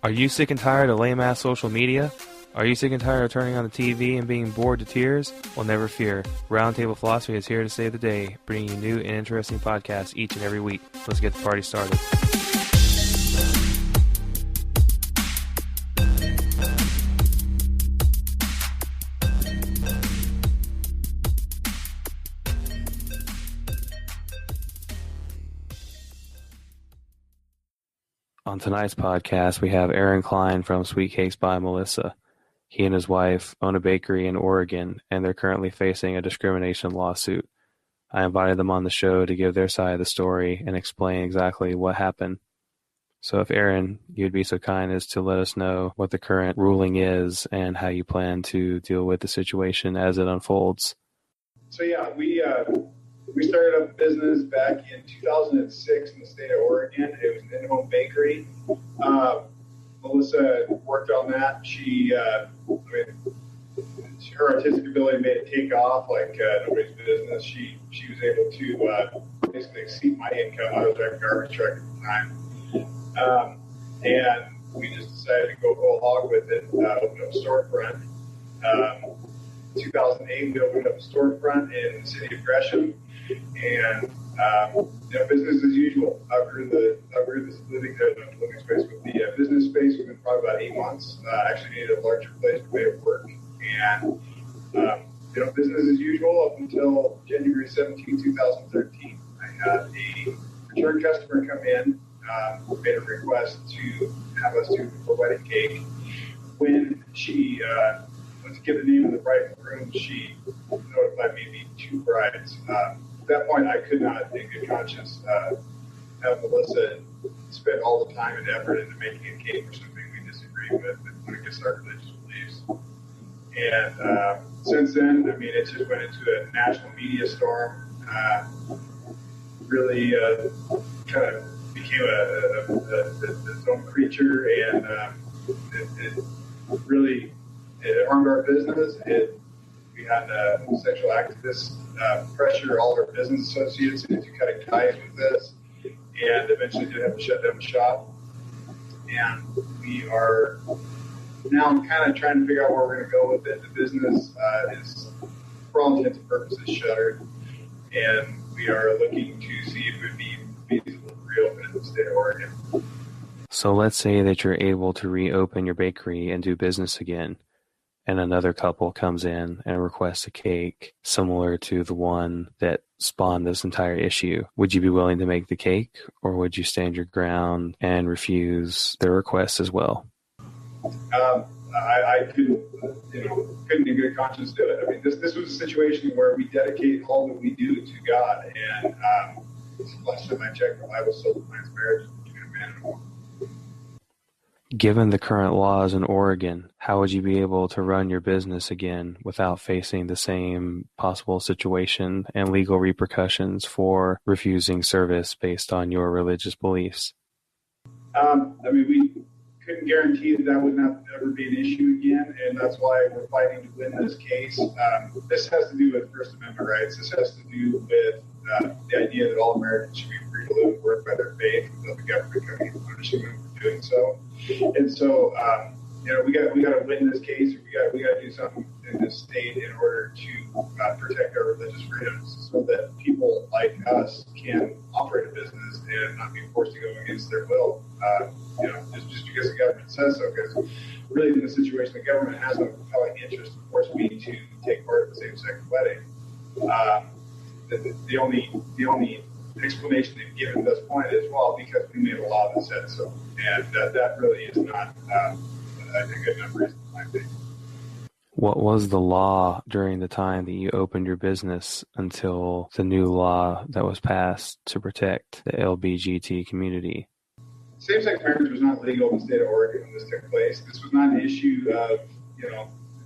Are you sick and tired of lame-ass social media? Are you sick and tired of turning on the TV and being bored to tears? Well, never fear. Roundtable Philosophy is here to save the day, bringing you new and interesting podcasts each and every week. Let's get the party started. On tonight's podcast, we have Aaron Klein from Sweet Cakes by Melissa. He and his wife own a bakery in Oregon, and they're currently facing a discrimination lawsuit. I invited them on the show to give their side of the story and explain exactly what happened. So if Aaron, you'd be so kind as to let us know what the current ruling is and how you plan to deal with the situation as it unfolds. So yeah, we started up a business back in 2006 in the state of Oregon. It was an in-home bakery. Melissa worked on that. Her artistic ability made it take off like nobody's business. She was able to basically exceed my income. I was driving a garbage truck at the time. And we just decided to go whole hog with it, open up a storefront. 2008, we opened up a storefront in the city of Gresham. And business as usual. Outgrew the living space with the business space within probably about 8 months. Actually needed a larger place to make it work. And business as usual up until January 17, 2013. I had a return customer come in, made a request to have us do a wedding cake. When she went to give the name of the bride and groom, she notified me the 2 brides. At that point, I could not, in good conscience, have Melissa spend all the time and effort into making a cake for something we disagree with against our religious beliefs. And since then, it just went into a national media storm. Really kind of became its own creature, and it harmed our business. We had sexual activists pressure all our business associates into cutting ties with this, and eventually did have to shut down the shop. And we are now kind of trying to figure out where we're going to go with it. The business is, for all intents and purposes, shuttered, and we are looking to see if it would be feasible to reopen in the state of Oregon. So let's say that you're able to reopen your bakery and do business again, and another couple comes in and requests a cake similar to the one that spawned this entire issue. Would you be willing to make the cake, or would you stand your ground and refuse their request as well? I couldn't in good conscience do it. This was a situation where we dedicate all that we do to God, and last time I checked, the Bible still defines marriage between a man and a woman. Given the current laws in Oregon, how would you be able to run your business again without facing the same possible situation and legal repercussions for refusing service based on your religious beliefs? We couldn't guarantee that would not ever be an issue again, and that's why we're fighting to win this case. This has to do with First Amendment rights. This has to do with the idea that all Americans should be free to live and work by their faith without the government coming and punishing them for doing so. And so, we got to win this case. We got to do something in this state in order to protect our religious freedoms, so that people like us can operate a business and not be forced to go against their will. Just because the government says so. Because really, in this situation, the government has no compelling interest to force me to take part in a same-sex wedding. The only explanation they've given at this point is, well, because we made a law that said so, and that really is not a good enough reason, I think. What was the law during the time that you opened your business until the new law that was passed to protect the LGBT community? Same-sex marriage was not legal in the state of Oregon when this took place. This was not an issue of,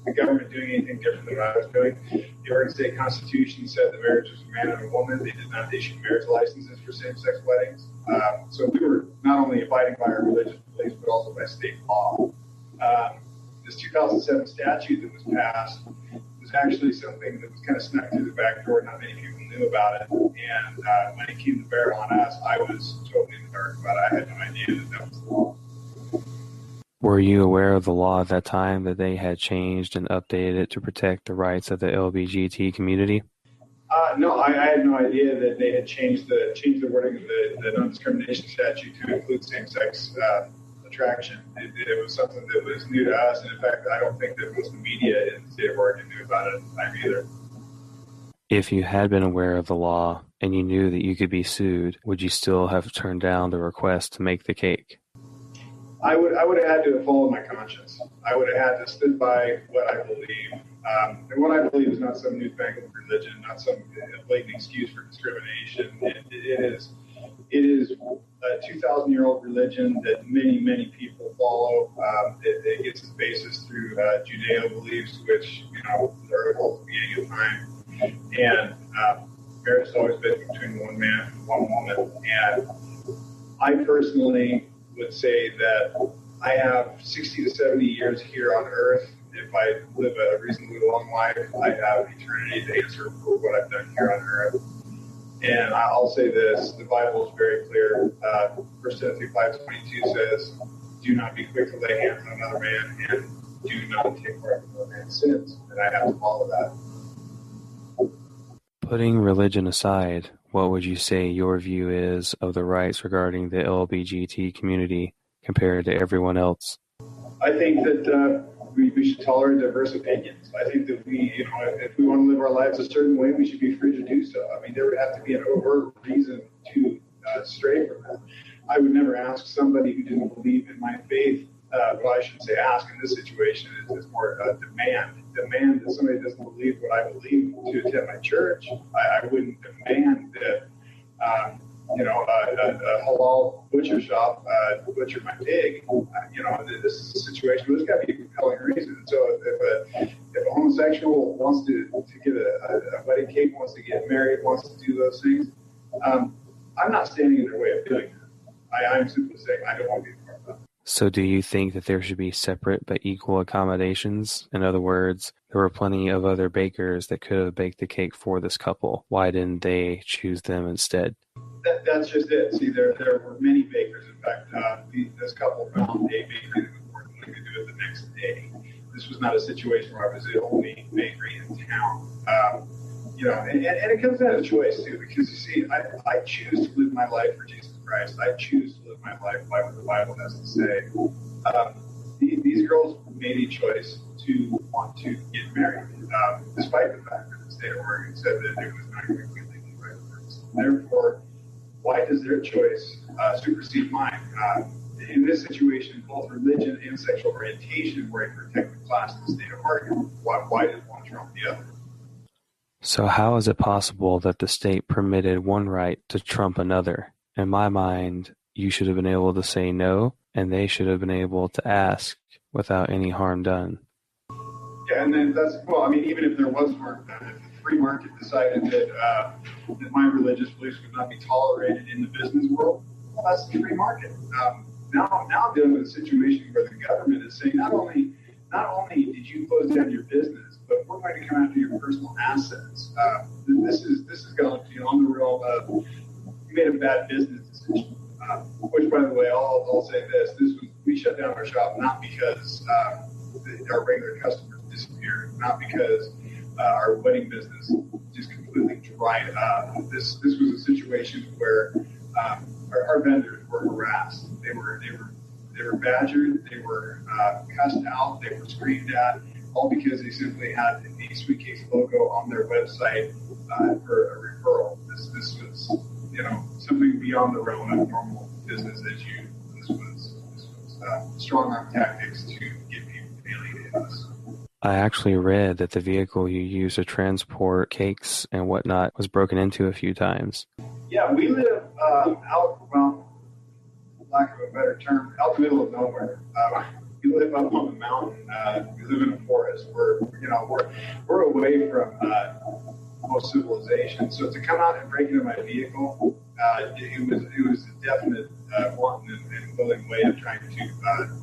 the government doing anything different than what I was doing. The Oregon State Constitution said that marriage was a man and a woman. They did not issue marriage licenses for same-sex weddings. So we were not only abiding by our religious beliefs, but also by state law. This 2007 statute that was passed was actually something that was kind of snuck through the back door. Not many people knew about it. And when it came to bear on us, I was totally in the dark about it. I had no idea that was the law. Were you aware of the law at that time that they had changed and updated it to protect the rights of the LBGT community? No, I had no idea that they had changed the wording of the non-discrimination statute to include same-sex attraction. It was something that was new to us, and in fact, I don't think that most of the media in the state of Oregon knew about it at the time either. If you had been aware of the law and you knew that you could be sued, would you still have turned down the request to make the cake? I would have had to have followed my conscience. I would have had to stood by what I believe. And what I believe is not some newfangled religion, not some blatant excuse for discrimination. It is a 2,000-year-old religion that many, many people follow. It gets its basis through Judeo beliefs, which, are at the beginning of time. And marriage has always been between one man and one woman. And I personally would say that I have 60 to 70 years here on earth. If I live a reasonably long life, I have eternity to answer for what I've done here on earth. And I'll say this, the Bible is very clear. 1 Timothy 5:22 says, do not be quick to lay hands on another man, and do not take part in another man's sins. And I have to follow that. Putting religion aside, what would you say your view is of the rights regarding the LBGT community compared to everyone else? I think that we should tolerate diverse opinions. I think that if we want to live our lives a certain way, we should be free to do so. I mean, there would have to be an overt reason to stray from that. I would never ask somebody who didn't believe in my faith. Well, I should say ask in this situation is more demand that somebody doesn't believe what I believe to attend my church. I wouldn't demand that a halal butcher shop butcher my pig. This is a situation where there's got to be a compelling reason. So if a homosexual wants to get a wedding cake, wants to get married, wants to do those things, I'm not standing in their way of doing that. I'm simply saying I don't want to be a part of that. So do you think that there should be separate but equal accommodations? In other words, there were plenty of other bakers that could have baked the cake for this couple. Why didn't they choose them instead? That's just it. See, there were many bakers. In fact, this couple found a bakery that was more willing to do it the next day. This was not a situation where I was the only bakery in town. And it comes down to choice, too, because, you see, I choose to live my life for Jesus Christ. I choose to live my life by what the Bible has to say. These girls made a choice to want to get married, despite the fact that the state of Oregon said that it was not completely right. Therefore, why does their choice supersede mine? In this situation, both religion and sexual orientation were a protected class in the state of Oregon. Why did one trump the other? So how is it possible that the state permitted one right to trump another? In my mind, you should have been able to say no, and they should have been able to ask without any harm done. Yeah, and then even if there was harm done, if the free market decided that my religious beliefs would not be tolerated in the business world, well, that's the free market. Now I'm dealing with a situation where the government is saying not only did you close down your business, but we're going to come after your personal assets. This is going on the realm of you made a bad business decision. Which, by the way, I'll say this: we shut down our shop not because our regular customers disappeared, not because our wedding business just completely dried up. This was a situation where our vendors were harassed. They were badgered. They were cussed out. They were screamed at, all because they simply had the Sweet Cakes logo on their website for a referral. This was something beyond the realm of normal business as usual. This was strong arm tactics to get people to alienate us. I actually read that the vehicle you used to transport cakes and whatnot was broken into a few times. Yeah, we live lack of a better term, out in the middle of nowhere. We live up on the mountain. We live in a forest. We're away from most civilization. So to come out and break into my vehicle, it was a definite wanton and willing way of trying to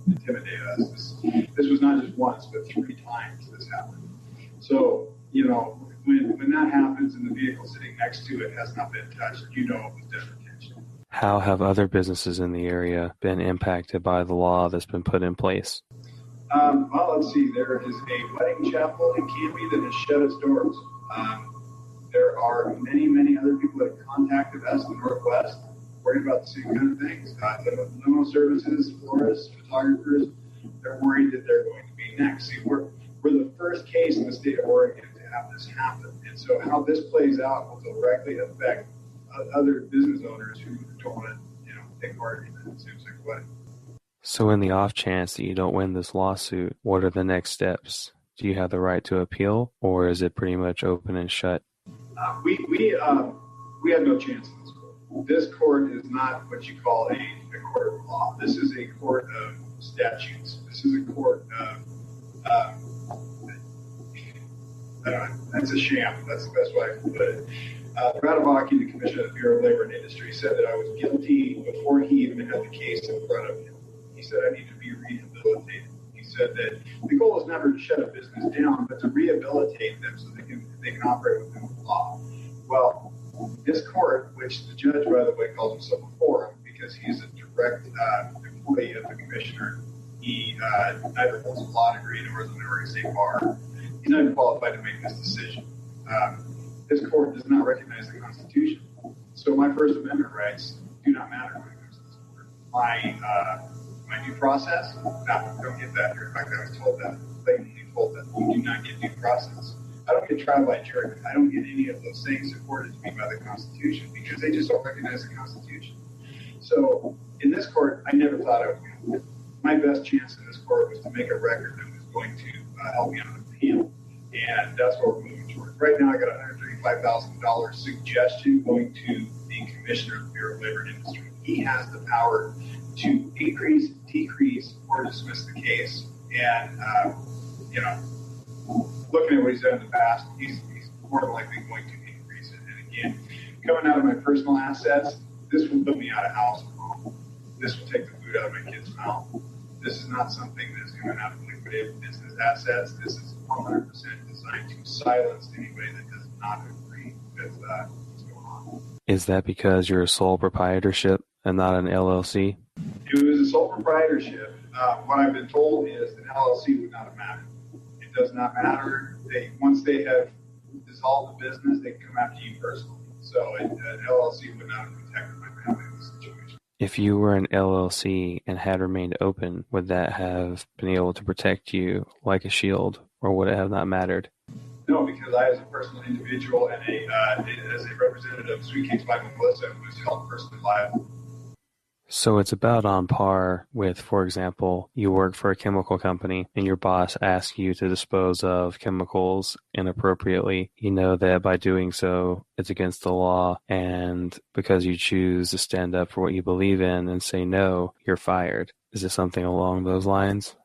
intimidate us. This was not just once, but 3 times this happened. So when that happens and the vehicle sitting next to it has not been touched, it was death attention. How have other businesses in the area been impacted by the law that's been put in place? Well, let's see. There is a wedding chapel in Canby that has shut its doors. There are many, many other people that have contacted us in the Northwest worried about the same kind of things. Limo services, florists, photographers, they're worried that they're going to be next. See, we're the first case in the state of Oregon to have this happen. And so how this plays out will directly affect other business owners who don't want to, take part in that same-sex wedding. So in the off chance that you don't win this lawsuit, what are the next steps? Do you have the right to appeal, or is it pretty much open and shut? We have no chance in this court. This court is not what you call a court of law. This is a court of statutes. This is a court of, that's a sham. That's the best way I can put it. Radovaki, the Commissioner of the Bureau of Labor and Industry, said that I was guilty before he even had the case in front of him. He said I need to be rehabilitated. He said that the goal is never to shut a business down, but to rehabilitate them so they can operate within the law. Well, this court, which the judge, by the way, calls himself a forum because he's a direct employee of the commissioner. He neither holds a law degree nor is an Oregon State bar. He's not even qualified to make this decision. This court does not recognize the Constitution. So my First Amendment rights do not matter when it comes to this court. My due process, no, don't get that here. In fact, I was told that, blatantly told that you do not get due process. I don't get trial by jury. I don't get any of those things afforded to me by the Constitution because they just don't recognize the Constitution. So in this court, I never thought I was going to win. My best chance in this court was to make a record that was going to help me on an appeal. And that's what we're moving towards. Right now, I got a $135,000 suggestion going to the Commissioner of the Bureau of Labor and Industry. He has the power to increase, decrease, or dismiss the case. And, looking at what he's done in the past, he's more than likely going to increase it. And again, coming out of my personal assets, this will put me out of house and home. This will take the food out of my kid's mouth. This is not something that's coming out of liquidated business assets. This is 100% designed to silence anybody that does not agree with what's going on. Is that because you're a sole proprietorship and not an LLC? It was a sole proprietorship. What I've been told is an LLC would not have mattered. It does not matter. Once they have dissolved the business, they can come after you personally. So an LLC would not have protected my family in this situation. If you were an LLC and had remained open, would that have been able to protect you like a shield, or would it have not mattered? No, because I, as a personal individual and as a representative of Sweet Cakes by Melissa, was held personally liable. So it's about on par with, for example, you work for a chemical company and your boss asks you to dispose of chemicals inappropriately. You know that by doing so, it's against the law, and because you choose to stand up for what you believe in and say no, you're fired. Is it something along those lines?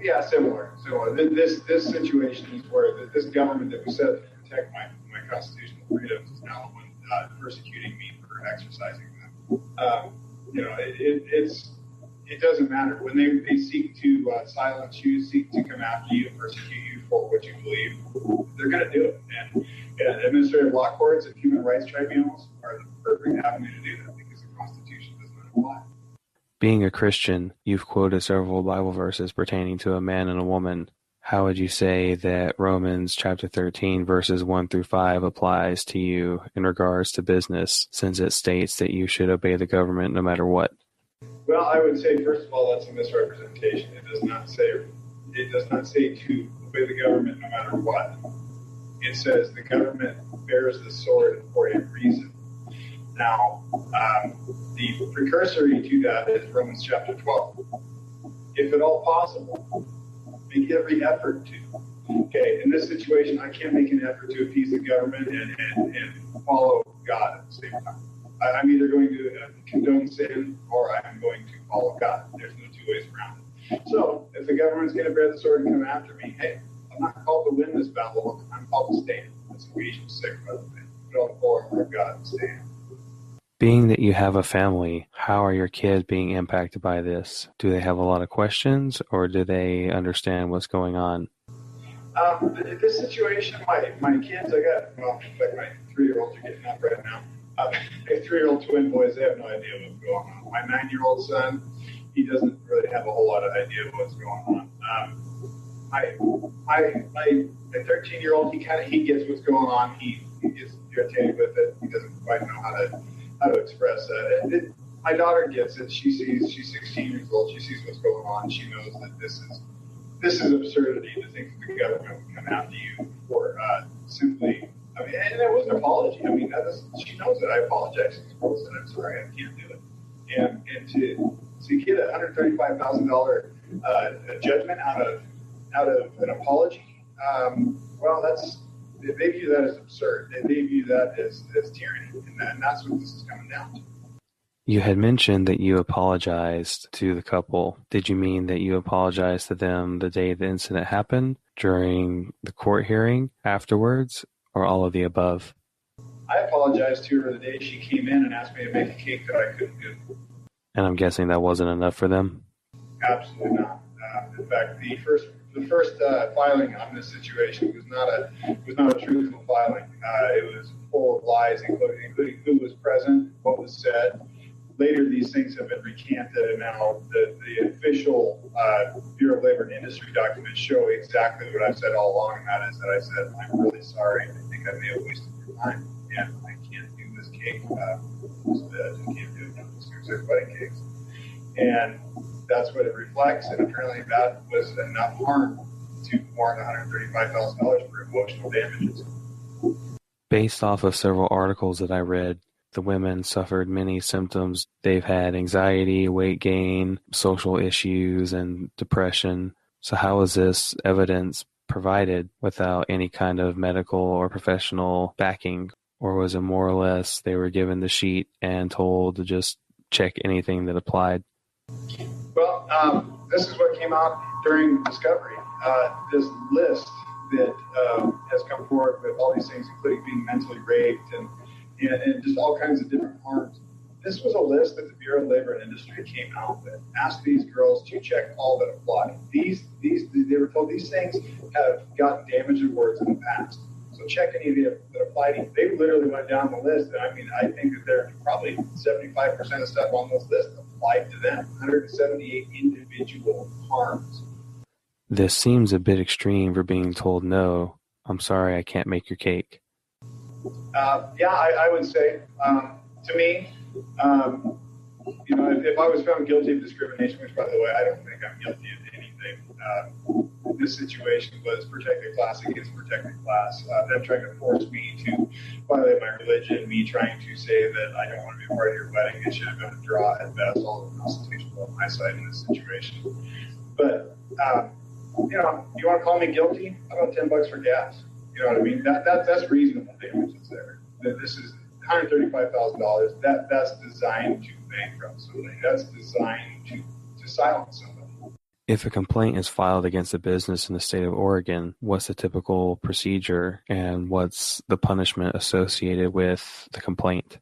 Yeah, similar. This situation is where this government that was set to protect my constitutional freedoms is now the one persecuting me for exercising them. It doesn't matter. When they seek to silence you, seek to come after you, persecute you for what you believe, they're going to do it. And administrative law courts and human rights tribunals are the perfect avenue to do that because the Constitution does not apply. Being a Christian, you've quoted several Bible verses pertaining to a man and a woman. How would you say that Romans chapter 13 verses 1 through 5 applies to you in regards to business, since it states that you should obey the government no matter what? Well, I would say, first of all, that's a misrepresentation. It does not say to obey the government no matter what. It says the government bears the sword for a reason. Now, the precursory to that is Romans chapter 12. If at all possible, make every effort to. Okay, in this situation, I can't make an effort to appease the government and follow God at the same time. I'm either going to condone sin or I'm going to follow God. There's no two ways around it. So if the government's going to bear the sword and come after me, hey, I'm not called to win this battle. I'm called to stand. That's Ephesians 6, by the way. Put on the full armor of God and stand. Being that you have a family, how are your kids being impacted by this? Do they have a lot of questions, or do they understand what's going on? This situation, my kids, in fact, my 3-year-olds are getting up right now. I have 3-year-old twin boys. They have no idea what's going on. My 9-year-old son, he doesn't really have a whole lot of idea what's going on. My 13-year-old, he gets what's going on. He gets irritated with it. He doesn't quite know how to express that. My daughter gets it. She's 16 years old. She sees what's going on. She knows that this is absurdity to think that the government would come after you for simply. I mean, and there was an apology. I mean, she knows that I apologize to this person. I'm sorry, I can't do it. And to get a $135,000 judgment out of an apology, they view that as absurd. They view that as tyranny, and that's what this is coming down to. You had mentioned that you apologized to the couple. Did you mean that you apologized to them the day the incident happened, during the court hearing, afterwards, or all of the above? I apologized to her the day she came in and asked me to make a cake that I couldn't do. And I'm guessing that wasn't enough for them? Absolutely not. In fact, the first filing on this situation was not a truthful filing. It was full of lies, including who was present, what was said. Later, these things have been recanted, and now the official Bureau of Labor and Industry documents show exactly what I've said all along, and that is that I said, I'm really sorry. I think I may have wasted your time, and I can't do this cake. I can't do it. There's wedding cakes. And that's what it reflects, and apparently that was enough harm to warrant $135,000 for emotional damages. Based off of several articles that I read, the women suffered many symptoms. They've had anxiety, weight gain, social issues, and depression. So how is this evidence provided without any kind of medical or professional backing? Or was it more or less they were given the sheet and told to just check anything that applied? Well, this is what came out during discovery. This list that has come forward with all these things, including being mentally raped and just all kinds of different harms. This was a list that the Bureau of Labor and Industry came out with. Asked these girls to check all that apply. They were told these things have gotten damage awards in the past. So check any of the that apply to you. They literally went down the list, and I mean, I think that there are probably 75% of stuff on this list applied to them. 178 individual harms. This seems a bit extreme for being told, no, I'm sorry, I can't make your cake. I would say, to me, if I was found guilty of discrimination, which, by the way, I don't think I'm guilty of anything, this situation was protected class against protected class. Them trying to force me to violate my religion, me trying to say that I don't want to be a part of your wedding, it should have been a draw at best, all the constitutional on my side in this situation. But, you want to call me guilty? How about $10 for gas? You know what I mean? That's reasonable damages there. This is $135,000. That's designed to bankrupt somebody. That's designed to silence somebody. If a complaint is filed against a business in the state of Oregon, what's the typical procedure and what's the punishment associated with the complaint?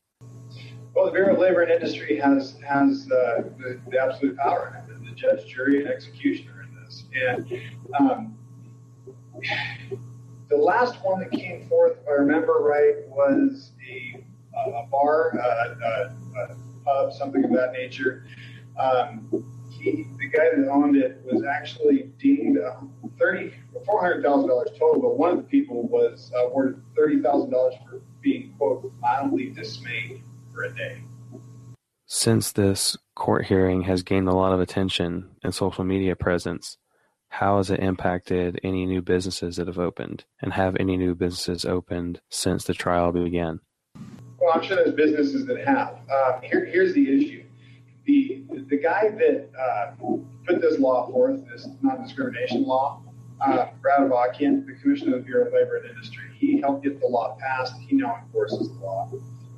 Well, the Bureau of Labor and Industry has the absolute power in it, the judge, jury, and executioner in this. And the last one that came forth, if I remember right, was a bar, a pub, something of that nature. The guy that owned it was actually deemed $400,000 total, but one of the people was awarded $30,000 for being, quote, mildly dismayed for a day. Since this court hearing has gained a lot of attention and social media presence, how has it impacted any new businesses that have opened? And have any new businesses opened since the trial began? Well, I'm sure there's businesses that have. Here's the issue. The guy that put this law forth, this non-discrimination law, Brad Avakian, the Commissioner of the Bureau of Labor and Industry, he helped get the law passed. He now enforces the law.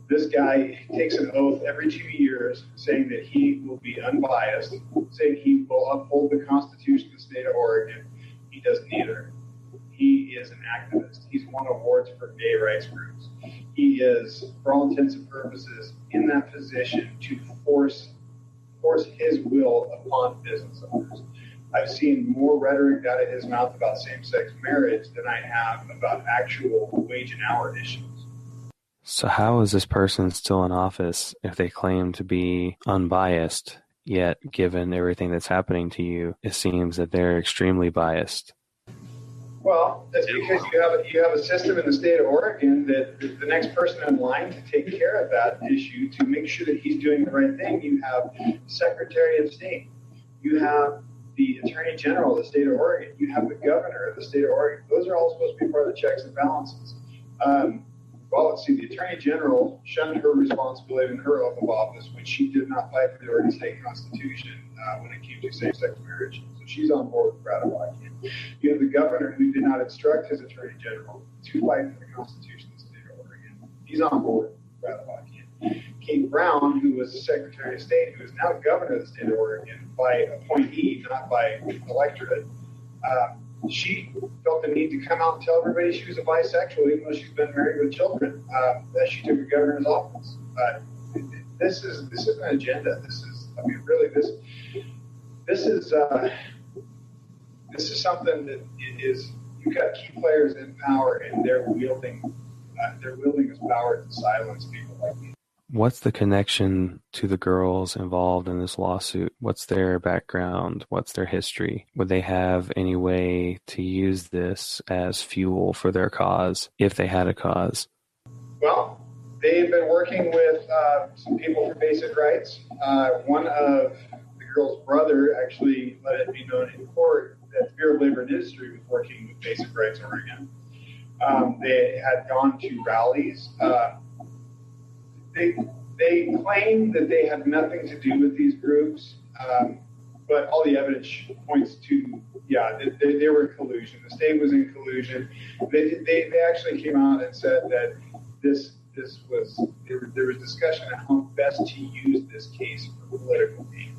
This guy takes an oath every 2 years saying that he will be unbiased, saying he will uphold the Constitution of the state of Oregon. He does neither. He is an activist. He's won awards for gay rights groups. He is, for all intents and purposes, in that position to force his will upon business owners. I've seen more rhetoric out of his mouth about same-sex marriage than I have about actual wage and hour issues. So how is this person still in office if they claim to be unbiased, yet given everything that's happening to you, it seems that they're extremely biased? Well, that's because you have a system in the state of Oregon that the next person in line to take care of that issue, to make sure that he's doing the right thing, you have the Secretary of State, you have the Attorney General of the state of Oregon, you have the Governor of the state of Oregon. Those are all supposed to be part of the checks and balances. Well, let's see, the Attorney General shunned her responsibility in her oath of office when she did not fight for the Oregon State Constitution when it came to same-sex marriage. So she's on board with ratifying it. You have the Governor who did not instruct his Attorney General to fight for the Constitution of the state of Oregon. He's on board with ratifying it. Kate Brown, who was the Secretary of State, who is now Governor of the state of Oregon by appointee, not by electorate, she felt the need to come out and tell everybody she was a bisexual, even though she's been married with children, that she took a governor's office. This is an agenda. This is something that is, you've got key players in power, and they're wielding this power to silence people like me. What's the connection to the girls involved in this lawsuit? What's their background? What's their history? Would they have any way to use this as fuel for their cause, if they had a cause? Well, they've been working with some people for basic rights. One of the girl's brother actually let it be known in court that the Bureau of Labor and Industry was working with Basic Rights Oregon. They had gone to rallies. They claim that they had nothing to do with these groups, but all the evidence points to, they were in collusion. The state was in collusion. They actually came out and said that there was discussion on how best to use this case for political gain.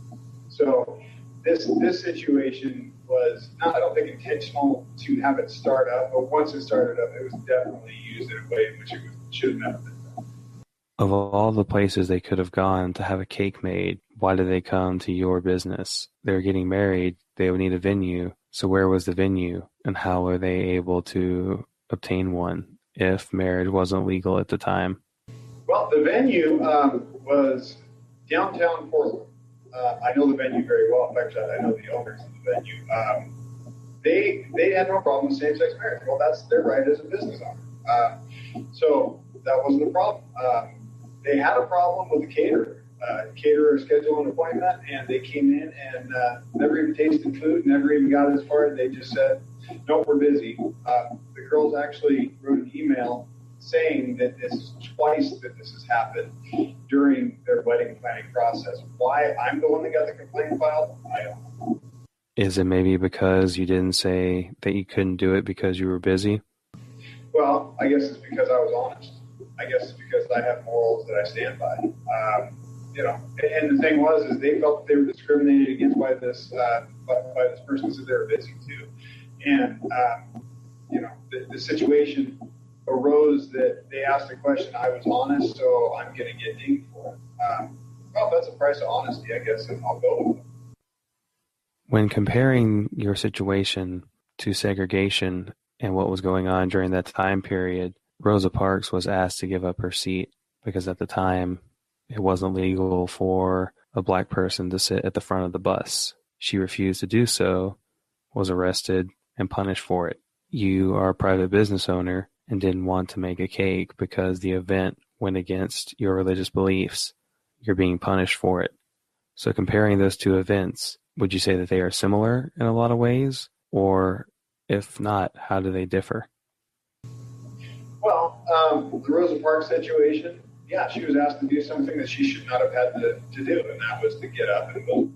So this situation was not, I don't think, intentional to have it start up, but once it started up, it was definitely used in a way in which it should not have been. Of all the places they could have gone to have a cake made, why did they come to your business? They were getting married. They would need a venue. So where was the venue, and how were they able to obtain one if marriage wasn't legal at the time? Well, the venue was downtown Portland. I know the venue very well. In fact, I know the owners of the venue. They had no problem with same-sex marriage. Well, that's their right as a business owner. So that wasn't a problem. They had a problem with the caterer. Caterer scheduled an appointment, and they came in and never even tasted food, never even got as far as they just said, "No, we're busy." The girls actually wrote an email saying that this is twice that this has happened during their wedding planning process. Why I'm the one that got the complaint filed, I don't know. Is it maybe because you didn't say that you couldn't do it because you were busy? Well, I guess it's because I was honest. I guess it's because I have morals that I stand by. And the thing was, is they felt that they were discriminated against by this person, so they were busy too. And the situation arose that they asked a question. I was honest, so I'm going to get dinged for it. Well, that's a price of honesty, I guess, and I'll go with it. When comparing your situation to segregation and what was going on during that time period, Rosa Parks was asked to give up her seat because at the time it wasn't legal for a black person to sit at the front of the bus. She refused to do so, was arrested, and punished for it. You are a private business owner and didn't want to make a cake because the event went against your religious beliefs. You're being punished for it. So comparing those two events, would you say that they are similar in a lot of ways? Or if not, how do they differ? Well, the Rosa Parks situation, she was asked to do something that she should not have had to do, and that was to get up and vote.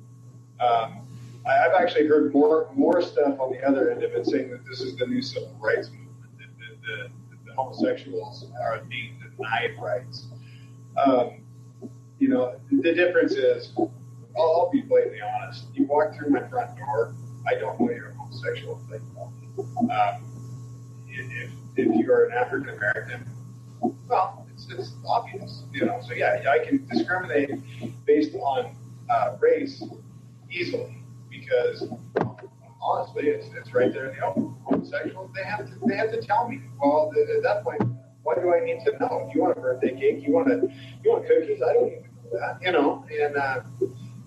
I've actually heard more stuff on the other end of it, saying that this is the new civil rights movement, that the homosexuals are being denied rights. The difference is, I'll be blatantly honest. You walk through my front door, I don't know you're a homosexual. If you are an African American, well, it's obvious, So I can discriminate based on race easily because honestly, it's right there in the open. Homosexuals, they have to tell me. Well, at that point, why do I need to know? Do you want a birthday cake? You want cookies? I don't even know that, And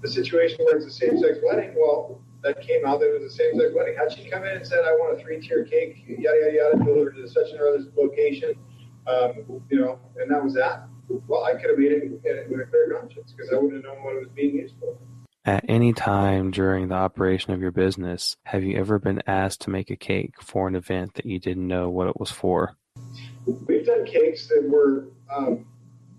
the situation where it's a same-sex wedding, well, that came out that it was a same-sex wedding. How'd she come in and said, I want a 3-tier cake, yada, yada, yada, delivered to such and other location, and that was that? Well, I could have made it with a clear conscience because I wouldn't have known what it was being used for. At any time during the operation of your business, have you ever been asked to make a cake for an event that you didn't know what it was for? We've done cakes that were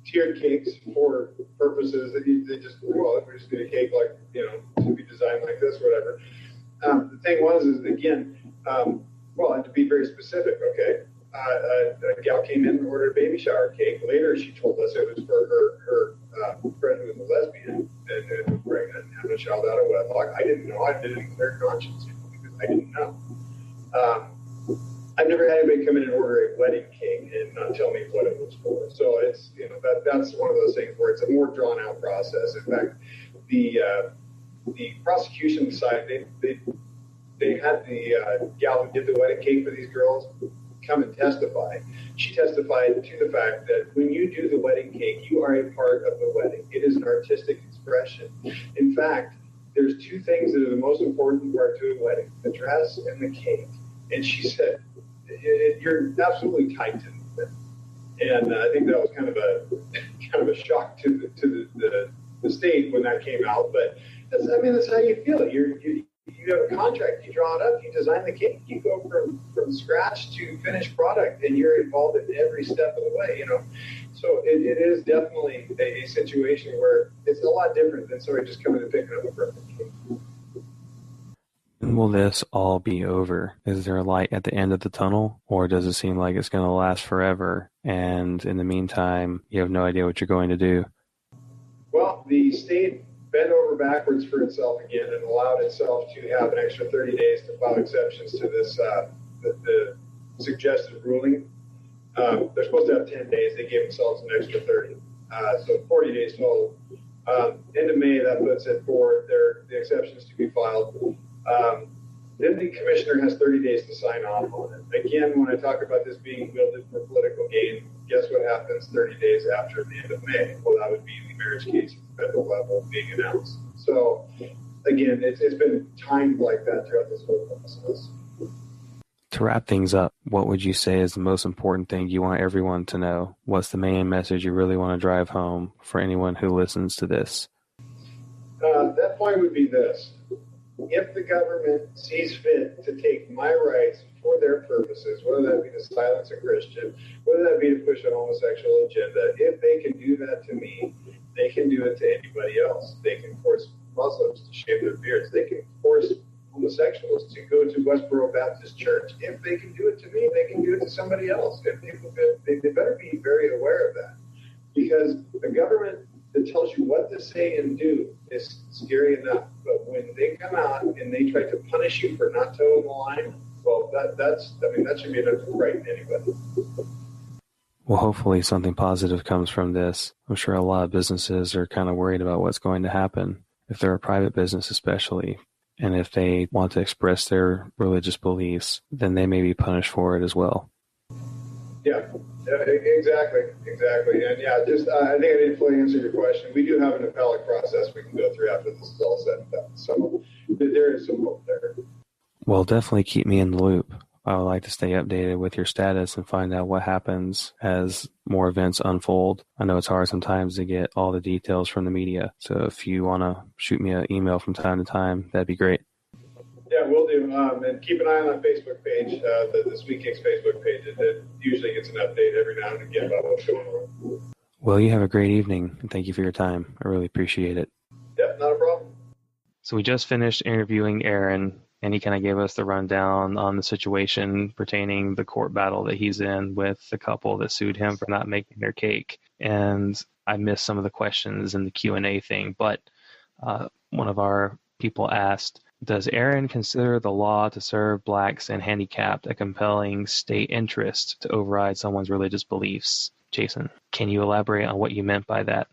tiered cakes for purposes that we're just doing a cake to be designed like this, whatever. The thing is again, and to be very specific, okay, a gal came in and ordered a baby shower cake. Later, she told us it was for her friend who was a lesbian and was pregnant and having a child out of wedlock. I didn't know. I did it in clear conscience because I didn't know. I've never had anybody come in and order a wedding cake and not tell me what it was for. So it's that's one of those things where it's a more drawn out process. In fact, the prosecution side they had the gal who did the wedding cake for these girls come and testify. She testified to the fact that when you do the wedding cake, you are a part of the wedding. It is an artistic expression. In fact, there's 2 things that are the most important part to a wedding: the dress and the cake. And she said, you're absolutely tied to it. And I think that was kind of a shock to the state when that came out. But that's how you feel. You have a contract, you draw it up, you design the cake, you go from scratch to finished product, and you're involved in every step of the way. So it is definitely a situation where it's a lot different than somebody just coming and picking up a birthday cake. When will this all be over? Is there a light at the end of the tunnel, or does it seem like it's going to last forever? And in the meantime, you have no idea what you're going to do? Well, the state bent over backwards for itself again and allowed itself to have an extra 30 days to file exceptions to this the suggested ruling. They're supposed to have 10 days. They gave themselves an extra 30. So 40 days total. End of May, that puts it for the exceptions to be filed. Then the commissioner has 30 days to sign off on it. Again, when I talk about this being wielded for political gain, guess what happens 30 days after the end of May? Well, that would be the marriage case at the federal level being announced. So, again, it's been timed like that throughout this whole process. To wrap things up, what would you say is the most important thing you want everyone to know? What's the main message you really want to drive home for anyone who listens to this? That point would be this. If the government sees fit to take my rights for their purposes, whether that be to silence a Christian, whether that be to push a homosexual agenda, if they can do that to me, they can do it to anybody else. They can force Muslims to shave their beards. They can force homosexuals to go to Westboro Baptist Church. If they can do it to me, they can do it to somebody else. And they better be very aware of that, because the government that tells you what to say and do is scary enough. But when they come out and they try to punish you for not toeing the line, well, that should be enough to frighten anybody. Well, hopefully something positive comes from this. I'm sure a lot of businesses are kind of worried about what's going to happen, if they're a private business especially. And if they want to express their religious beliefs, then they may be punished for it as well. Yeah, exactly. And I think I didn't fully answer your question. We do have an appellate process we can go through after this is all said and done. So there is some hope there. Well, definitely keep me in the loop. I would like to stay updated with your status and find out what happens as more events unfold. I know it's hard sometimes to get all the details from the media. So if you want to shoot me an email from time to time, that'd be great. Yeah, we'll do. And keep an eye on our Facebook page, the Sweet Cakes Facebook page. It usually gets an update every now and again about what's going on. Well, you have a great evening, and thank you for your time. I really appreciate it. Yep, not a problem. So we just finished interviewing Aaron, and he kind of gave us the rundown on the situation pertaining the court battle that he's in with the couple that sued him for not making their cake. And I missed some of the questions in the Q&A thing, but one of our people asked, does Aaron consider the law to serve blacks and handicapped a compelling state interest to override someone's religious beliefs? Jason, can you elaborate on what you meant by that?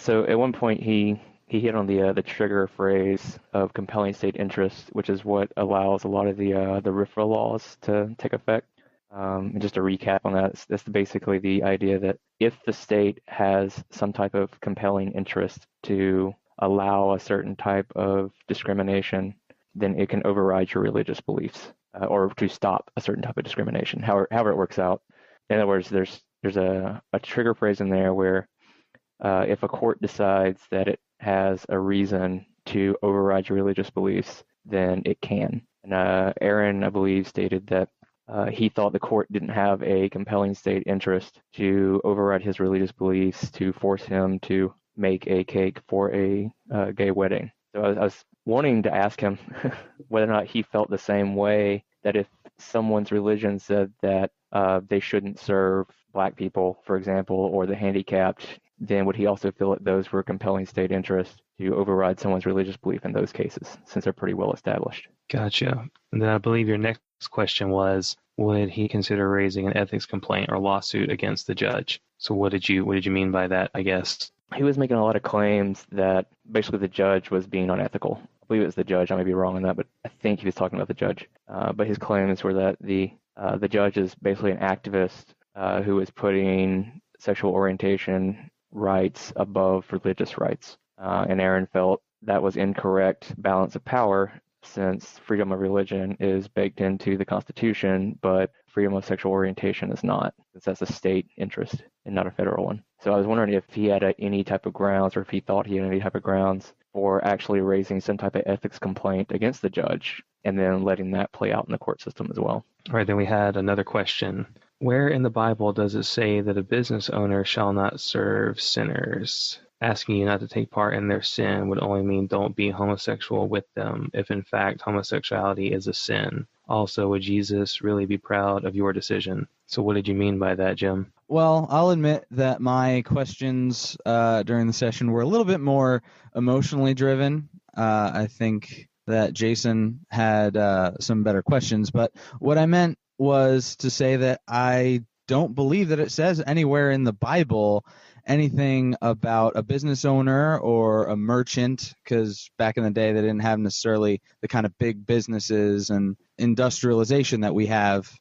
So at one point he hit on the trigger phrase of compelling state interest, which is what allows a lot of the RFRA laws to take effect. And just a recap on that, that's basically the idea that if the state has some type of compelling interest to allow a certain type of discrimination, then it can override your religious beliefs or to stop a certain type of discrimination, however it works out. In other words, there's a trigger phrase in there where if a court decides that it has a reason to override your religious beliefs, then it can. And Aaron, I believe, stated that he thought the court didn't have a compelling state interest to override his religious beliefs to force him to make a cake for a gay wedding. So I was wanting to ask him whether or not he felt the same way, that if someone's religion said that they shouldn't serve Black people, for example, or the handicapped, then would he also feel that those were compelling state interests to override someone's religious belief in those cases, since they're pretty well established? Gotcha. And then I believe your next question was, would he consider raising an ethics complaint or lawsuit against the judge? So what did you mean by that, I guess? He was making a lot of claims that basically the judge was being unethical. I believe it was the judge. I may be wrong on that, but I think he was talking about the judge. But his claims were that the judge is basically an activist who is putting sexual orientation rights above religious rights. And Aaron felt that was incorrect balance of power, since freedom of religion is baked into the Constitution, but freedom of sexual orientation is not, since that's a state interest and not a federal one. So I was wondering if he had any type of grounds, or if he thought he had any type of grounds for actually raising some type of ethics complaint against the judge and then letting that play out in the court system as well. All right, then we had another question. Where in the Bible does it say that a business owner shall not serve sinners? Asking you not to take part in their sin would only mean don't be homosexual with them, if in fact homosexuality is a sin. Also, would Jesus really be proud of your decision? So what did you mean by that, Jim? Well, I'll admit that my questions during the session were a little bit more emotionally driven. I think that Jason had some better questions, but what I meant was to say that I don't believe that it says anywhere in the Bible anything about a business owner or a merchant, because back in the day they didn't have necessarily the kind of big businesses and industrialization that we have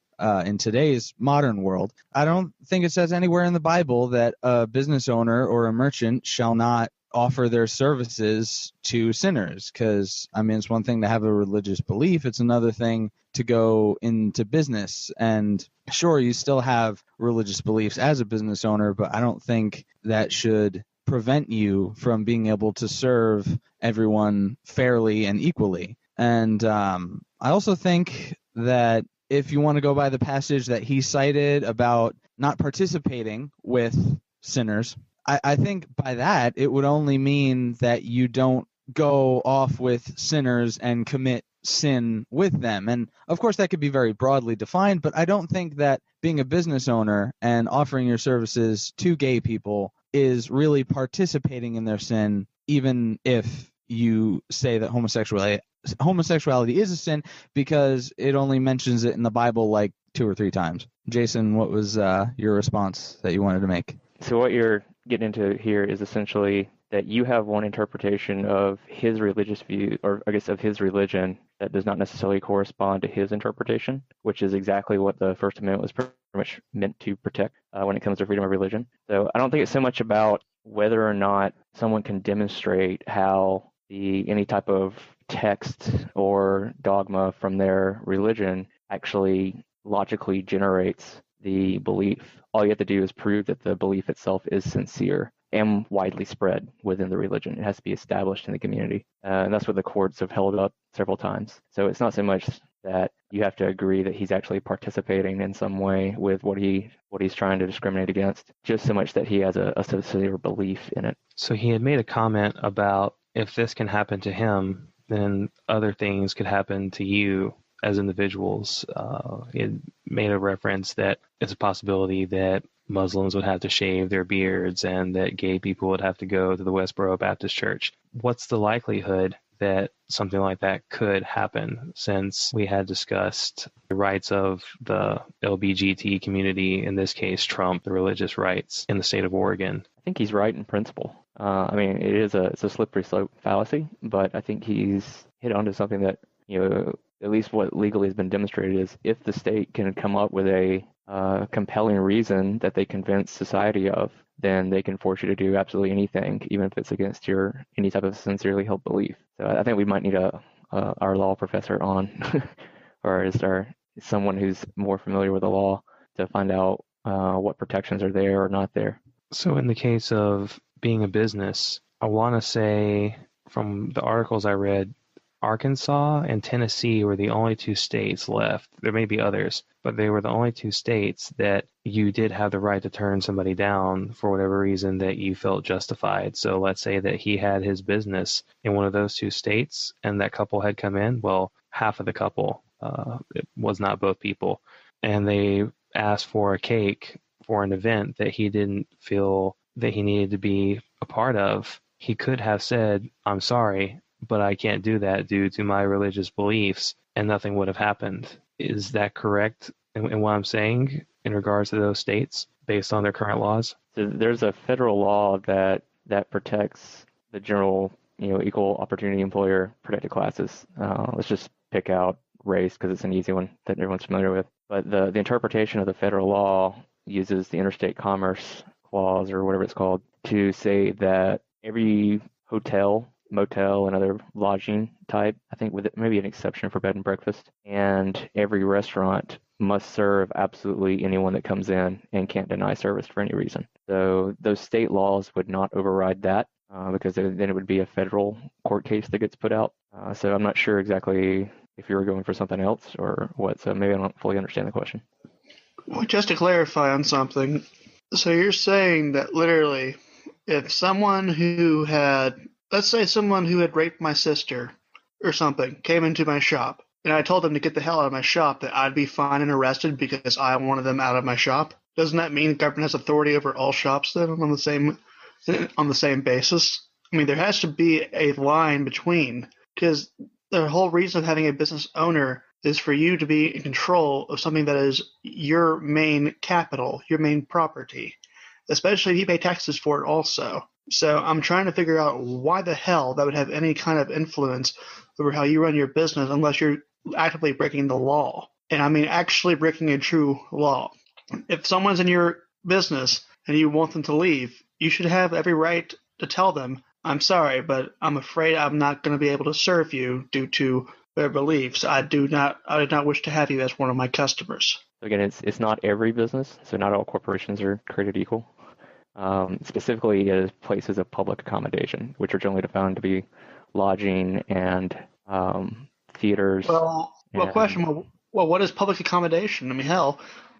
in today's modern world. I don't think it says anywhere in the Bible that a business owner or a merchant shall not offer their services to sinners, because I mean, it's one thing to have a religious belief, it's another thing to go into business. And sure, you still have religious beliefs as a business owner, but I don't think that should prevent you from being able to serve everyone fairly and equally. And I also think that if you want to go by the passage that he cited about not participating with sinners, I think by that it would only mean that you don't go off with sinners and commit sin with them. And of course that could be very broadly defined, but I don't think that being a business owner and offering your services to gay people is really participating in their sin, even if you say that homosexuality is a sin, because it only mentions it in the Bible like 2 or 3 times. Jason, what was your response that you wanted to make? So what you're getting into here is essentially that you have one interpretation of his religious view, or I guess of his religion, that does not necessarily correspond to his interpretation, which is exactly what the First Amendment was pretty much meant to protect when it comes to freedom of religion. So I don't think it's so much about whether or not someone can demonstrate how any type of text or dogma from their religion actually logically generates the belief. All you have to do is prove that the belief itself is sincere and widely spread within the religion. It has to be established in the community. And that's what the courts have held up several times. So it's not so much that you have to agree that he's actually participating in some way with what he's trying to discriminate against, just so much that he has a sincere belief in it. So he had made a comment about if this can happen to him, then other things could happen to you as individuals. He had made a reference that it's a possibility that Muslims would have to shave their beards and that gay people would have to go to the Westboro Baptist Church. What's the likelihood that something like that could happen, since we had discussed the rights of the LGBT community, in this case trump the religious rights in the state of Oregon? I think he's right in principle. I mean, it's a slippery slope fallacy, but I think he's hit onto something that, at least what legally has been demonstrated is if the state can come up with a compelling reason that they convince society of, then they can force you to do absolutely anything, even if it's against your any type of sincerely held belief. So I think we might need our law professor on, or someone who's more familiar with the law to find out what protections are there or not there. So in the case of being a business, I want to say from the articles I read, Arkansas and Tennessee were the only two states left. There may be others, but they were the only two states that you did have the right to turn somebody down for whatever reason that you felt justified. So let's say that he had his business in one of those two states and that couple had come in. Well, half of the couple, it was not both people, and they asked for a cake for an event that he didn't feel that he needed to be a part of. He could have said, "I'm sorry, but I can't do that due to my religious beliefs," and nothing would have happened. Is that correct in what I'm saying in regards to those states based on their current laws? So there's a federal law that protects the general, equal opportunity employer protected classes. Let's just pick out race because it's an easy one that everyone's familiar with. But the interpretation of the federal law uses the interstate commerce clause, or whatever it's called, to say that every hotel, motel, and other lodging type, I think with maybe an exception for bed and breakfast, and every restaurant must serve absolutely anyone that comes in and can't deny service for any reason. So those state laws would not override that because then it would be a federal court case that gets put out. So I'm not sure exactly if you were going for something else or what, so maybe I don't fully understand the question. Well, just to clarify on something, so you're saying that literally if someone who had, let's say someone who had raped my sister or something came into my shop and I told them to get the hell out of my shop, that I'd be fined and arrested because I wanted them out of my shop? Doesn't that mean the government has authority over all shops then on the same basis? I mean, there has to be a line between, because the whole reason of having a business owner is for you to be in control of something that is your main capital, your main property, especially if you pay taxes for it also. So I'm trying to figure out why the hell that would have any kind of influence over how you run your business unless you're actively breaking the law. And I mean actually breaking a true law. If someone's in your business and you want them to leave, you should have every right to tell them, "I'm sorry, but I'm afraid I'm not going to be able to serve you due to their beliefs. I do not wish to have you as one of my customers." Again, it's not every business, so not all corporations are created equal. Specifically as places of public accommodation, which are generally defined to be lodging and theaters. Well, question. Well, what is public accommodation? I mean, hell,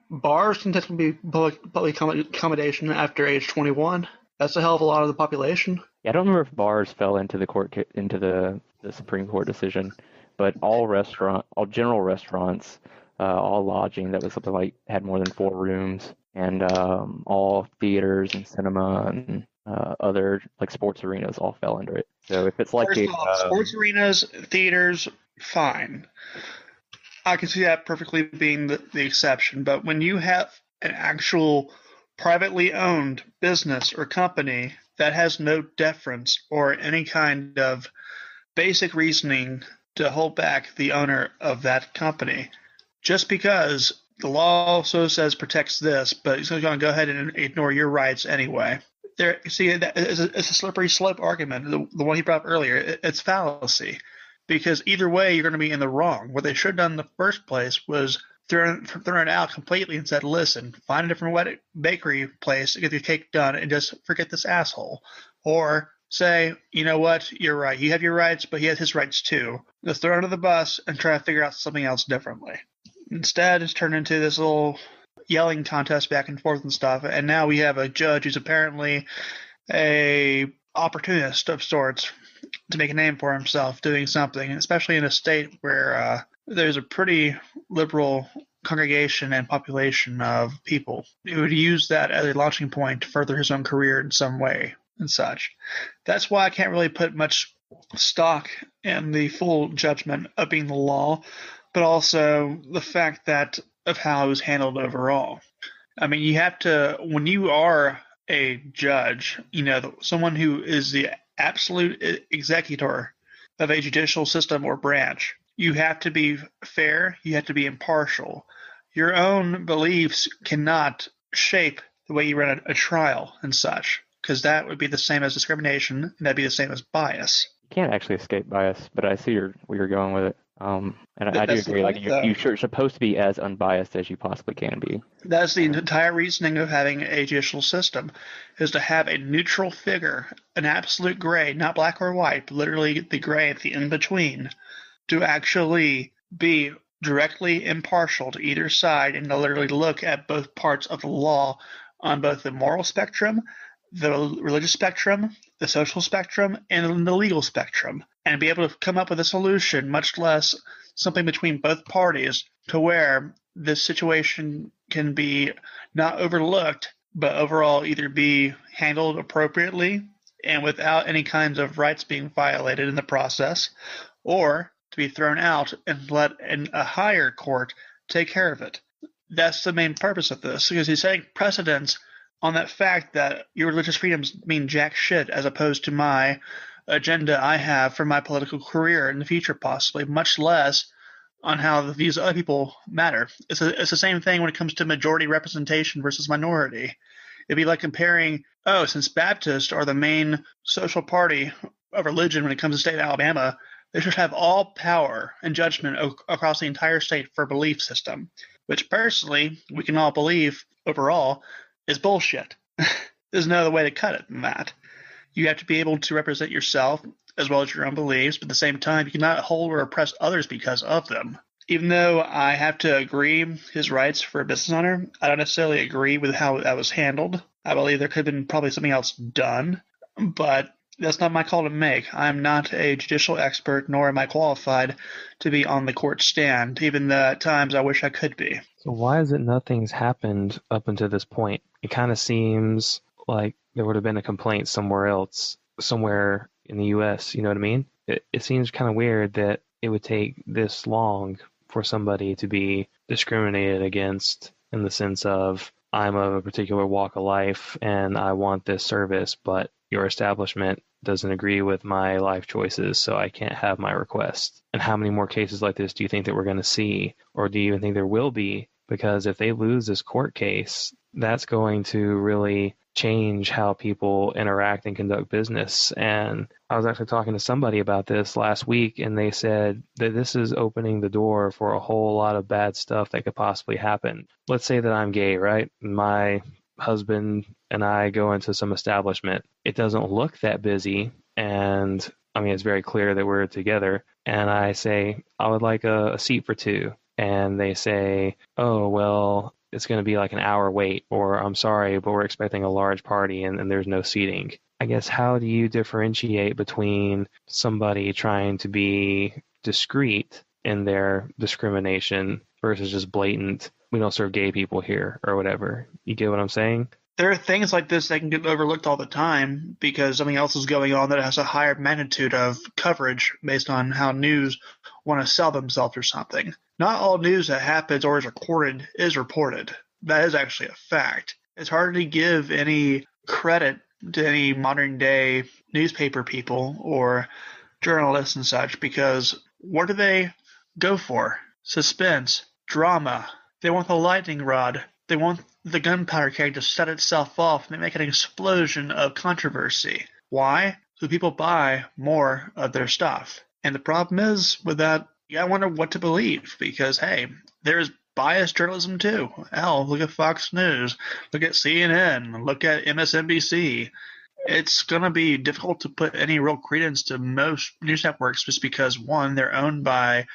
bars can technically be public accommodation after age 21. That's a hell of a lot of the population. Yeah, I don't remember if bars fell into the Supreme Court decision, but all general restaurants, all lodging that was something like had more than 4 rooms, and all theaters and cinema and other like sports arenas all fell under it. So if it's like sports arenas, theaters, fine. I can see that perfectly being the exception. But when you have an actual privately owned business or company that has no deference or any kind of basic reasoning to hold back the owner of that company, just because the law also says protects this, but it's going to go ahead and ignore your rights anyway. It's a slippery slope argument. The one he brought up earlier, it's fallacy, because either way you're going to be in the wrong. What they should have done in the first place was thrown it out completely and said, "Listen, find a different bakery place to get your cake done, and just forget this asshole." Or say, "You know what? You're right. You have your rights, but he has his rights too. Let's throw it under the bus and try to figure out something else differently." Instead, it's turned into this little yelling contest back and forth and stuff. And now we have a judge who's apparently a opportunist of sorts to make a name for himself doing something, especially in a state where there's a pretty liberal congregation and population of people who would use that as a launching point to further his own career in some way and such. That's why I can't really put much stock in the full judgment of being the law, but also the fact that of how it was handled overall. I mean, you have to, when you are a judge, someone who is the absolute executor of a judicial system or branch, you have to be fair, you have to be impartial. Your own beliefs cannot shape the way you run a trial and such, because that would be the same as discrimination, and that'd be the same as bias. You can't actually escape bias, but I see where you're going with it. And I do That's the agree. Like point, though. you're supposed to be as unbiased as you possibly can be. That's the entire reasoning of having a judicial system, is to have a neutral figure, an absolute gray, not black or white, but literally the gray at the in-between, to actually be directly impartial to either side and to literally look at both parts of the law on both the moral spectrum, the religious spectrum, the social spectrum, and the legal spectrum, and be able to come up with a solution, much less something between both parties, to where this situation can be not overlooked, but overall either be handled appropriately and without any kinds of rights being violated in the process, or to be thrown out and let a higher court take care of it. That's the main purpose of this, because he's setting precedents on that fact that your religious freedoms mean jack shit, as opposed to my agenda I have for my political career in the future, possibly, much less on how the views of other people matter. It's the same thing when it comes to majority representation versus minority. It'd be like comparing, since Baptists are the main social party of religion when it comes to the state of Alabama, they should have all power and judgment across the entire state for a belief system, which personally we can all believe overall is bullshit. There's no other way to cut it than that. You have to be able to represent yourself as well as your own beliefs, but at the same time, you cannot hold or oppress others because of them. Even though I have to agree his rights for a business owner, I don't necessarily agree with how that was handled. I believe there could have been probably something else done, but that's not my call to make. I'm not a judicial expert, nor am I qualified to be on the court stand, even though at times I wish I could be. So why is it nothing's happened up until this point? It kind of seems like there would have been a complaint somewhere else, somewhere in the U.S., you know what I mean? It seems kind of weird that it would take this long for somebody to be discriminated against in the sense of, I'm of a particular walk of life and I want this service, but your establishment doesn't agree with my life choices, so I can't have my request. And how many more cases like this do you think that we're going to see? Or do you even think there will be? Because if they lose this court case, that's going to really change how people interact and conduct business. And I was actually talking to somebody about this last week, and they said that this is opening the door for a whole lot of bad stuff that could possibly happen. Let's say that I'm gay, right? My husband and I go into some establishment. It doesn't look that busy, and I mean, it's very clear that we're together. And I say, I would like a seat for two. And they say, oh, well, it's going to be like an hour wait, or I'm sorry, but we're expecting a large party and there's no seating. I guess, how do you differentiate between somebody trying to be discreet in their discrimination versus just blatant, we don't serve gay people here, or whatever? You get what I'm saying? There are things like this that can get overlooked all the time because something else is going on that has a higher magnitude of coverage based on how news want to sell themselves or something. Not all news that happens or is recorded is reported. That is actually a fact. It's hard to give any credit to any modern day newspaper people or journalists and such, because what do they go for? Suspense, drama. They want the lightning rod. They want the gunpowder keg to set itself off and they make an explosion of controversy. Why? So people buy more of their stuff. And the problem is with that, I wonder what to believe, because, hey, there's biased journalism too. Hell, look at Fox News, look at CNN, look at MSNBC. It's going to be difficult to put any real credence to most news networks just because, one, they're owned by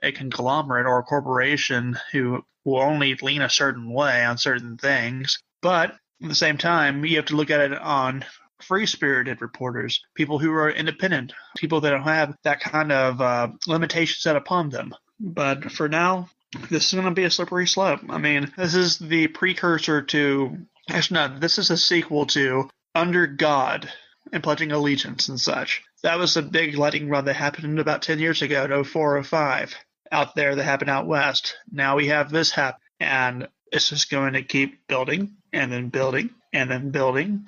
a conglomerate or a corporation who will only lean a certain way on certain things. But at the same time, you have to look at it on free-spirited reporters, people who are independent, people that don't have that kind of limitation set upon them. But for now, this is going to be a slippery slope. I mean, this is the precursor to, actually no, this is a sequel to Under God and Pledging Allegiance and such. That was a big lightning rod that happened about 10 years ago in 04, 05, out there that happened out west. Now we have this happen, and it's just going to keep building and then building and then building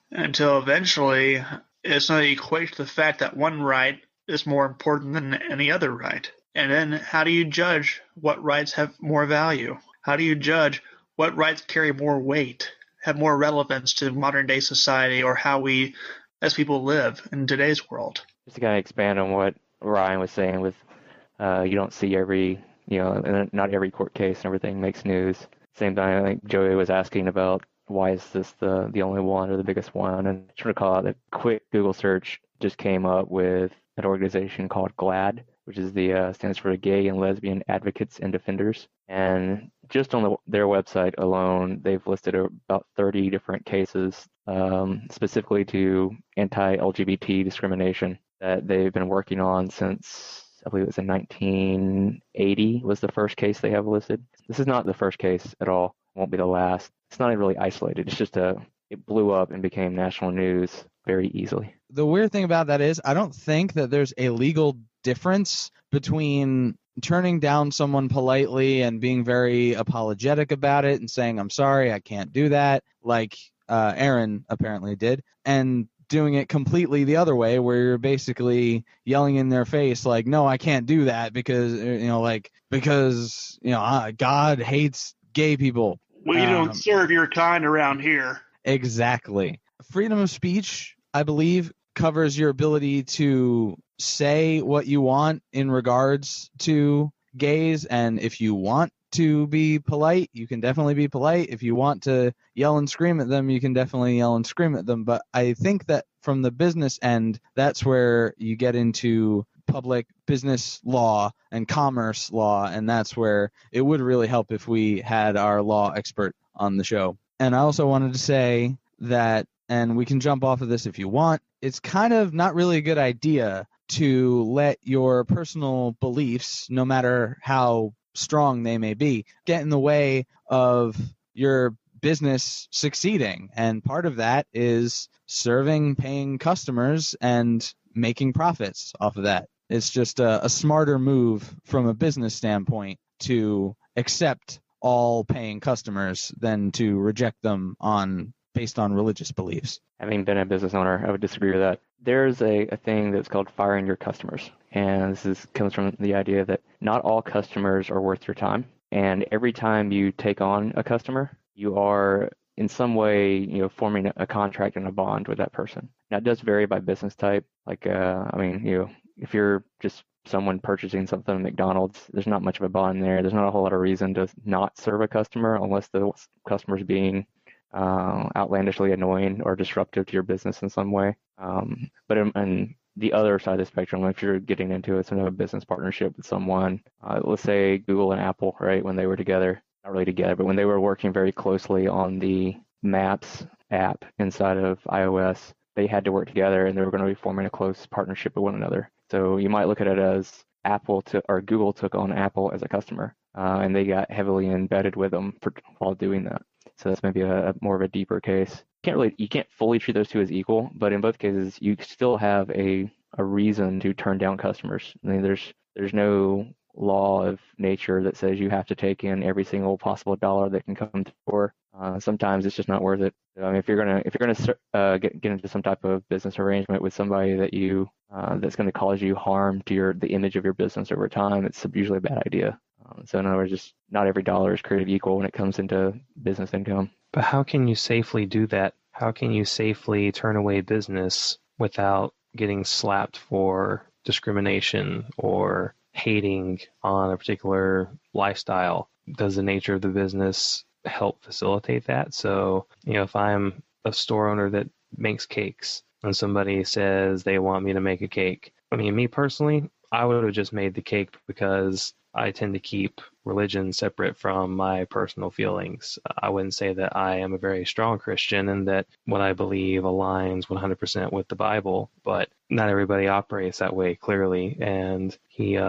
until eventually it's going to equate to the fact that one right is more important than any other right. And then how do you judge what rights have more value? How do you judge what rights carry more weight, have more relevance to modern day society or how we as people live in today's world? Just to kind of expand on what Ryan was saying with you don't see every, not every court case and everything makes news. Same time, I think Joey was asking about why is this the only one or the biggest one? And I should recall out a quick Google search just came up with an organization called GLAAD, which is stands for Gay and Lesbian Advocates and Defenders. And just on their website alone, they've listed about 30 different cases specifically to anti-LGBT discrimination that they've been working on since, I believe it was in 1980 was the first case they have listed. This is not the first case at all. It won't be the last. It's not really isolated. It's just it blew up and became national news very easily. The weird thing about that is I don't think that there's a legal difference between turning down someone politely and being very apologetic about it and saying, I'm sorry, I can't do that, like Aaron apparently did, and doing it completely the other way where you're basically yelling in their face like, no, I can't do that because God hates gay people. We don't serve your kind around here. Exactly. Freedom of speech, I believe, covers your ability to say what you want in regards to gays, and if you want to be polite, you can definitely be polite. If you want to yell and scream at them, you can definitely yell and scream at them. But I think that from the business end, that's where you get into public business law and commerce law, and that's where it would really help if we had our law expert on the show. And I also wanted to say that, and we can jump off of this if you want, it's kind of not really a good idea to let your personal beliefs, no matter how strong they may be, get in the way of your business succeeding. And part of that is serving paying customers and making profits off of that. It's just a smarter move from a business standpoint to accept all paying customers than to reject them based on religious beliefs. Having been a business owner, I would disagree with that. There's a thing that's called firing your customers. And this comes from the idea that not all customers are worth your time. And every time you take on a customer, you are in some way, forming a contract and a bond with that person. Now, it does vary by business type. Like, if you're just someone purchasing something at McDonald's, there's not much of a bond there. There's not a whole lot of reason to not serve a customer unless the customer's being outlandishly annoying or disruptive to your business in some way. But in the other side of the spectrum, if you're getting into some of a business partnership with someone, let's say Google and Apple, right, when they were together, not really together, but when they were working very closely on the Maps app inside of iOS, they had to work together and they were going to be forming a close partnership with one another. So you might look at it as Google took on Apple as a customer, and they got heavily embedded with them while doing that. So that's maybe a more of a deeper case. You can't fully treat those two as equal, but in both cases, you still have a reason to turn down customers. I mean, there's no law of nature that says you have to take in every single possible dollar that can come to the door. Sometimes it's just not worth it. I mean, if you're gonna get into some type of business arrangement with somebody that's going to cause you harm to the image of your business over time, it's usually a bad idea. So in other words, just not every dollar is created equal when it comes into business income. But how can you safely do that? How can you safely turn away business without getting slapped for discrimination or hating on a particular lifestyle? Does the nature of the business help facilitate that? So, if I'm a store owner that makes cakes and somebody says they want me to make a cake, I mean, me personally, I would have just made the cake because I tend to keep religion separate from my personal feelings. I wouldn't say that I am a very strong Christian and that what I believe aligns 100% with the Bible, but not everybody operates that way, clearly. And he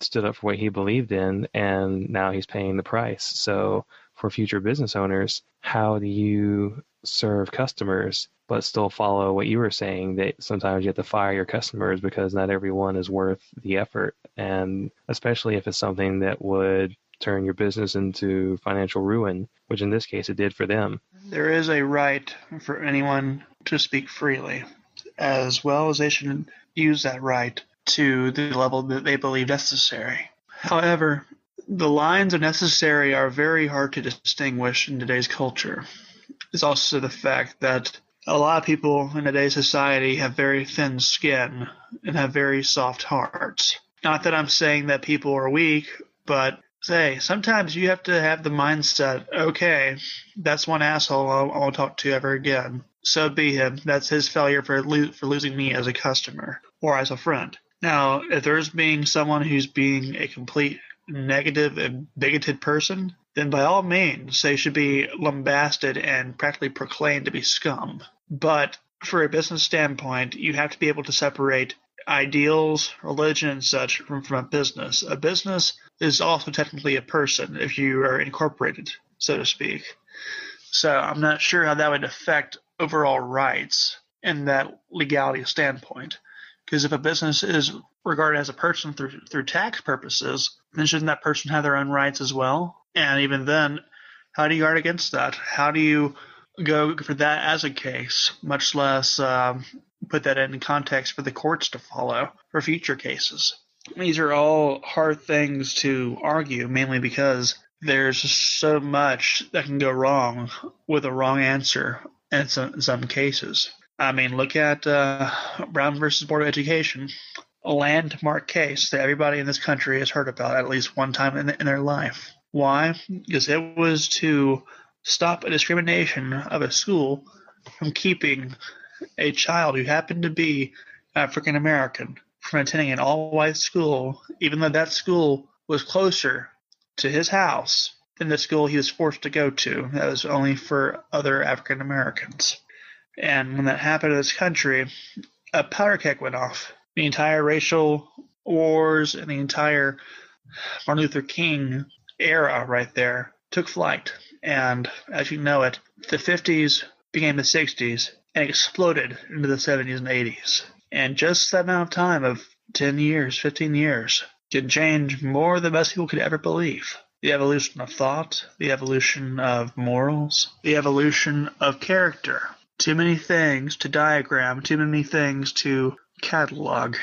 stood up for what he believed in, and now he's paying the price. So for future business owners, how do you serve customers but still follow what you were saying, that sometimes you have to fire your customers because not everyone is worth the effort, and especially if it's something that would turn your business into financial ruin, which in this case it did for them. There is a right for anyone to speak freely, as well as they should use that right to the level that they believe necessary. However, the lines of necessary are very hard to distinguish in today's culture. It's also the fact that a lot of people in today's society have very thin skin and have very soft hearts. Not that I'm saying that people are weak, but sometimes you have to have the mindset, okay, that's one asshole I won't talk to ever again. So be him. That's his failure for losing me as a customer or as a friend. Now, if there's being someone who's being a complete negative and bigoted person, then by all means, they should be lambasted and practically proclaimed to be scum. But for a business standpoint, you have to be able to separate ideals, religion, and such from a business. A business is also technically a person if you are incorporated, so to speak. So I'm not sure how that would affect overall rights in that legality standpoint. Because if a business is regarded as a person through tax purposes, then shouldn't that person have their own rights as well? And even then, how do you guard against that? How do you go for that as a case, much less put that in context for the courts to follow for future cases? These are all hard things to argue, mainly because there's so much that can go wrong with a wrong answer in some cases. I mean, look at Brown versus Board of Education, a landmark case that everybody in this country has heard about at least one time in their life. Why? Because it was to stop a discrimination of a school from keeping a child who happened to be African American from attending an all-white school, even though that school was closer to his house than the school he was forced to go to. That was only for other African Americans. And when that happened in this country, a powder keg went off. The entire racial wars and the entire Martin Luther King era right there took flight. And as you know it, the 50s became the 60s and exploded into the 70s and 80s. And just that amount of time of 10 years, 15 years, can change more than most people could ever believe. The evolution of thought, the evolution of morals, the evolution of character. Too many things to diagram, too many things to catalog,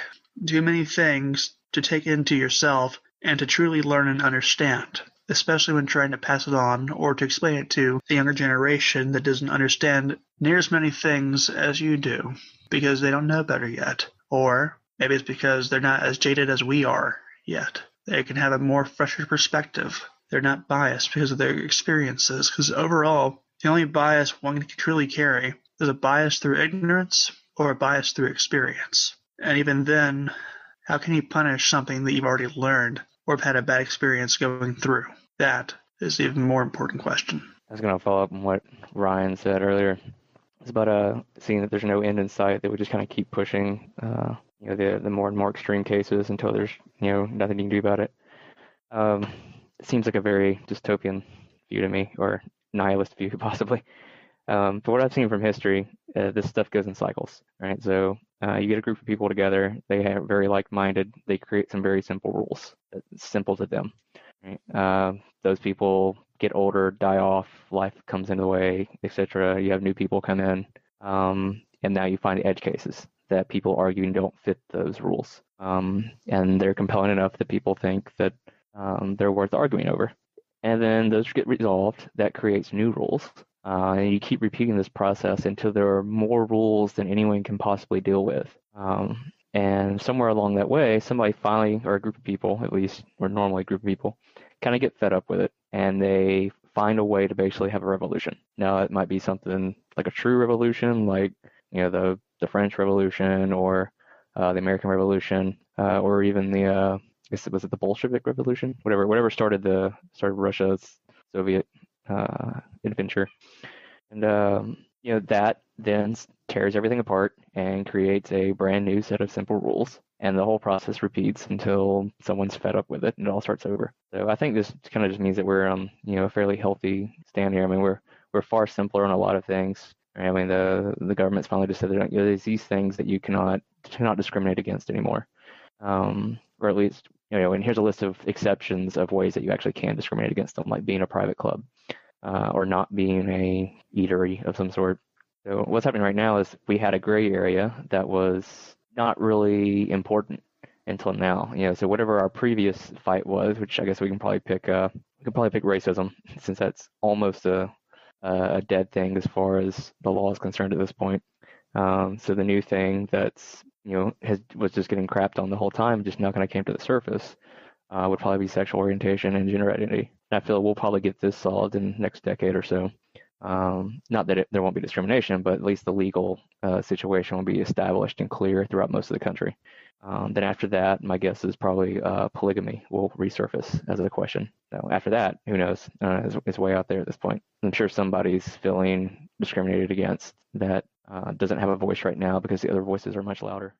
too many things to take into yourself and to truly learn and understand, especially when trying to pass it on or to explain it to the younger generation that doesn't understand near as many things as you do because they don't know better yet. Or maybe it's because they're not as jaded as we are yet. They can have a more fresher perspective. They're not biased because of their experiences, because overall, the only bias one can truly carry is a bias through ignorance or a bias through experience. And even then, how can you punish something that you've already learned or have had a bad experience going through? That is the even more important question. I was going to follow up on what Ryan said earlier. It's about seeing that there's no end in sight, that we just kind of keep pushing the more and more extreme cases until there's nothing you can do about it. It seems like a very dystopian view to me, or nihilist view possibly. But what I've seen from history, this stuff goes in cycles, right? So you get a group of people together, they are very like-minded, they create some very simple rules, that's simple to them. Right? Those people get older, die off, life comes into the way, etc. You have new people come in, and now you find edge cases that people arguing don't fit those rules. And they're compelling enough that people think that they're worth arguing over. And then those get resolved, that creates new rules. And you keep repeating this process until there are more rules than anyone can possibly deal with. And somewhere along that way, somebody finally, or a group of people at least, or normally a group of people, kind of get fed up with it, and they find a way to basically have a revolution. Now, it might be something like a true revolution, like the French Revolution or the American Revolution, or even the was it the Bolshevik Revolution? Whatever started Russia's Soviet adventure, and that then tears everything apart and creates a brand new set of simple rules, and the whole process repeats until someone's fed up with it and it all starts over. So I think this kind of just means that we're a fairly healthy stand here. I mean, we're far simpler on a lot of things. I mean, the government's finally just said that there's these things that you cannot discriminate against anymore, or at least and here's a list of exceptions of ways that you actually can discriminate against them, like being a private club, or not being a eatery of some sort. So what's happening right now is we had a gray area that was not really important, until now. So whatever our previous fight was, which I guess we can probably pick racism, since that's almost a dead thing as far as the law is concerned at this point. So the new thing that's was just getting crapped on the whole time, just now kind of came to the surface, would probably be sexual orientation and gender identity. And I feel we'll probably get this solved in the next decade or so. Not that there won't be discrimination, but at least the legal situation will be established and clear throughout most of the country. Then after that, my guess is probably polygamy will resurface as a question. So after that, who knows? It's way out there at this point. I'm sure somebody's feeling discriminated against that doesn't have a voice right now because the other voices are much louder.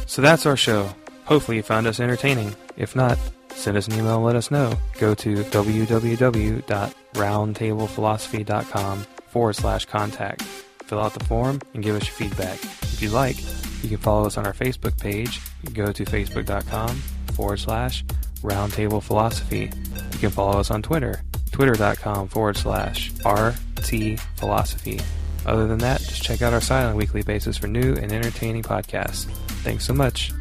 So that's our show. Hopefully you found us entertaining. If not, send us an email and let us know. Go to www.roundtablephilosophy.com/contact. Fill out the form and give us your feedback. If you'd like, you can follow us on our Facebook page. You can go to facebook.com/roundtablephilosophy. You can follow us on Twitter, twitter.com/RTPhilosophy. Other than that, just check out our site on a weekly basis for new and entertaining podcasts. Thanks so much.